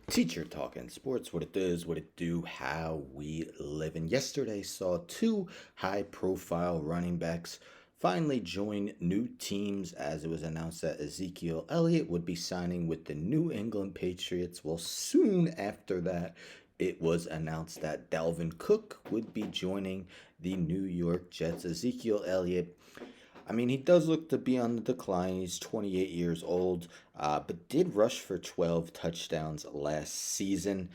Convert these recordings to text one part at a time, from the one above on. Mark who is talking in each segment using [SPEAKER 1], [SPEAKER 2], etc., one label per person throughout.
[SPEAKER 1] Teacher talking sports, what it does, what it do, how we live. And yesterday saw two high profile running backs finally join new teams as it was announced that Ezekiel Elliott would be signing with the New England Patriots. Well, soon after that, it was announced that Dalvin Cook would be joining the New York Jets. Ezekiel Elliott, I mean, he does look to be on the decline. He's 28 years old, but did rush for 12 touchdowns last season.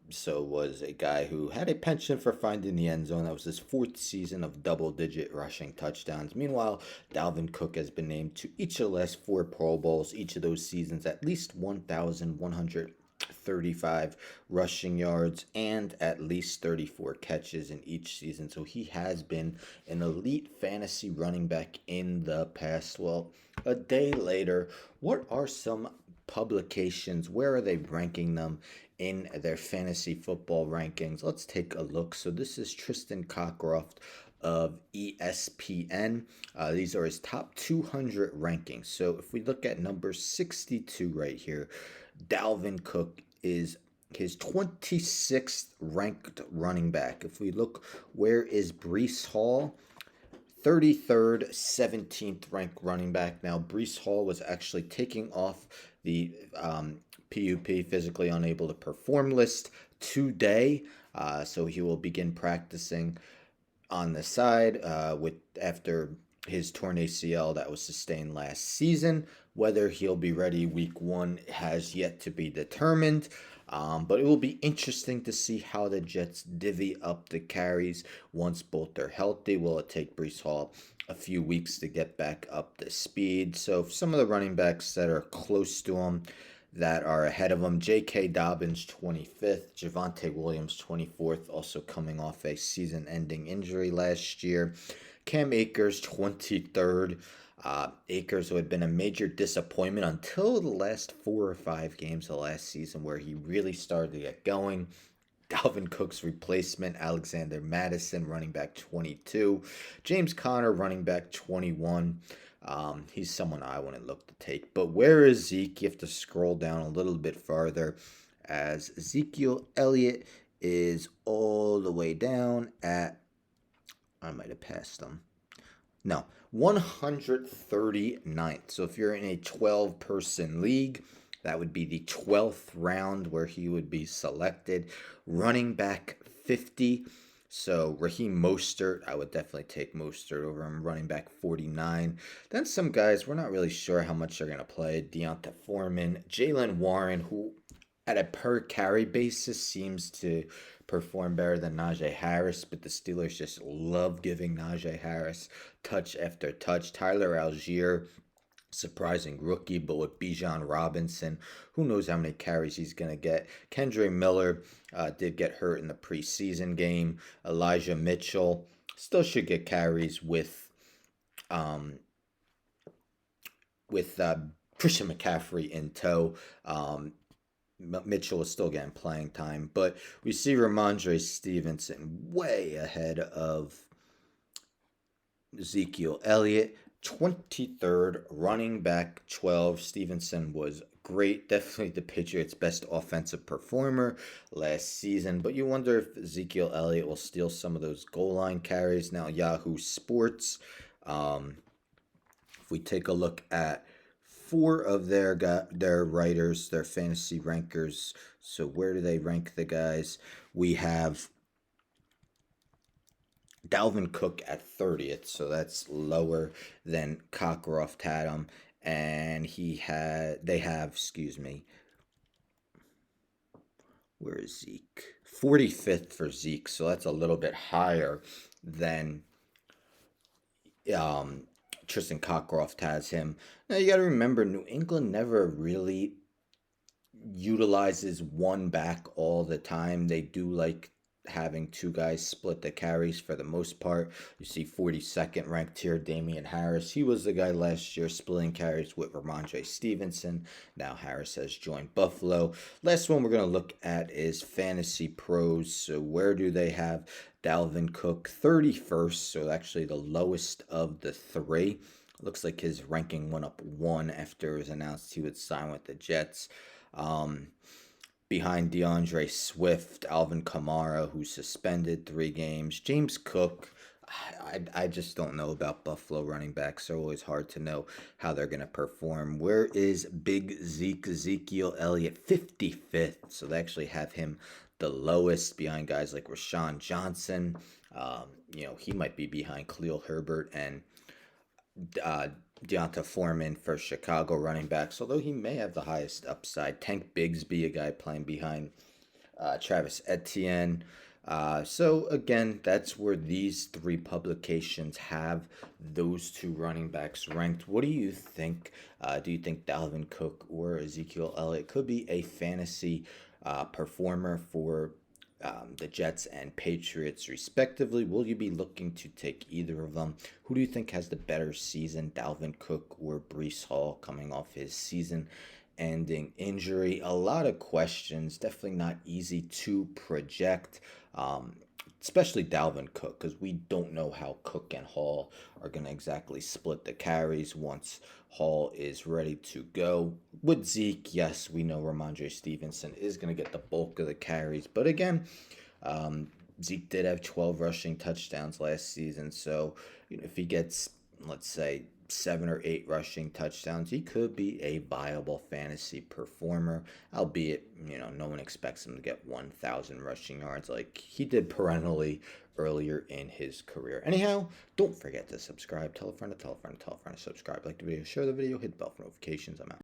[SPEAKER 1] So was a guy who had a penchant for finding the end zone. That was his fourth season of double-digit rushing touchdowns. Meanwhile, Dalvin Cook has been named to each of the last four Pro Bowls. Each of those seasons, at least 1,135 rushing yards and at least 34 catches in each season. So he has been an elite fantasy running back in the past. Well, a day later, what are some publications? Where are they ranking them in their fantasy football rankings? Let's take a look. So this is Tristan Cockcroft of ESPN. These are his top 200 rankings. So if we look at number 62 right here, Dalvin Cook is his 26th ranked running back. If we look, where is Breece Hall? 33rd, 17th ranked running back. Now, Breece Hall was actually taking off the PUP, physically unable to perform list today. So he will begin practicing on the side with after his torn ACL that was sustained last season. Whether he'll be ready week one has yet to be determined. But it will be interesting to see how the Jets divvy up the carries once both are healthy. Will it take Breece Hall a few weeks to get back up to speed? So some of the running backs that are close to him, that are ahead of him, J.K. Dobbins 25th, Javonte Williams 24th, also coming off a season-ending injury last year. Cam Akers 23rd. Akers, who had been a major disappointment until the last 4 or 5 games of last season where he really started to get going. Dalvin Cook's replacement, Alexander Madison, running back 22. James Conner, running back 21. He's someone I wouldn't look to take. But where is Zeke? You have to scroll down a little bit farther as Ezekiel Elliott is all the way down at, I might have passed him. No, 139th. So if you're in a 12-person league, that would be the 12th round where he would be selected. Running back 50. So Raheem Mostert, I would definitely take Mostert over him. Running back 49. Then some guys, we're not really sure how much they're going to play. Deonta Foreman, Jalen Warren, who at a per carry basis seems to perform better than Najee Harris, but the Steelers just love giving Najee Harris touch after touch. Tyler Algier, surprising rookie, but with Bijan Robinson, who knows how many carries he's going to get. Kendre Miller did get hurt in the preseason game. Elijah Mitchell still should get carries um, with Christian McCaffrey in tow. Mitchell is still getting playing time, but we see Ramondre Stevenson way ahead of Ezekiel Elliott. 23rd, running back 12. Stevenson was great. Definitely the Patriots' best offensive performer last season. But you wonder if Ezekiel Elliott will steal some of those goal line carries. Now, Yahoo Sports, if we take a look at four of their writers, their fantasy rankers. So where do they rank the guys? We have Dalvin Cook at 30th, so that's lower than Cockcroft had him, and excuse me, where is Zeke? 45th for Zeke, so that's a little bit higher than Tristan Cockcroft has him. Now you got to remember, New England never really utilizes one back all the time. They do like having two guys split the carries for the most part. You see 42nd ranked here, Damian Harris. He was the guy last year splitting carries with Ramondre Stevenson. Now Harris has joined Buffalo. Last one we're going to look at is Fantasy Pros. So where do they have Dalvin Cook? 31st, so actually the lowest of the three. Looks like his ranking went up one after it was announced he would sign with the Jets. behind DeAndre Swift, Alvin Kamara, who's suspended 3 games, James Cook. I just don't know about Buffalo running backs. They're always hard to know how they're going to perform. Where is Big Zeke, Ezekiel Elliott? 55th. So they actually have him the lowest behind guys like Rashawn Johnson. He might be behind Khalil Herbert and uh, Deonta Foreman for Chicago running backs, although he may have the highest upside. Tank Bigsby, a guy playing behind Travis Etienne. So again, that's where these 3 publications have those 2 running backs ranked. What do you think? Do you think Dalvin Cook or Ezekiel Elliott could be a fantasy performer for the Jets and Patriots, respectively? Will you be looking to take either of them? Who do you think has the better season, Dalvin Cook or Breece Hall, coming off his season-ending injury? A lot of questions, definitely not easy to project. Especially Dalvin Cook, because we don't know how Cook and Hall are going to exactly split the carries once Hall is ready to go. With Zeke, yes, we know Ramondre Stevenson is going to get the bulk of the carries, but again, Zeke did have 12 rushing touchdowns last season, so if he gets, let's say, 7 or 8 rushing touchdowns, he could be a viable fantasy performer, albeit, no one expects him to get 1,000 rushing yards like he did perennially earlier in his career. Anyhow, don't forget to subscribe, tell a friend to tell a friend to tell a friend to subscribe, like the video, share the video, hit the bell for notifications. I'm out.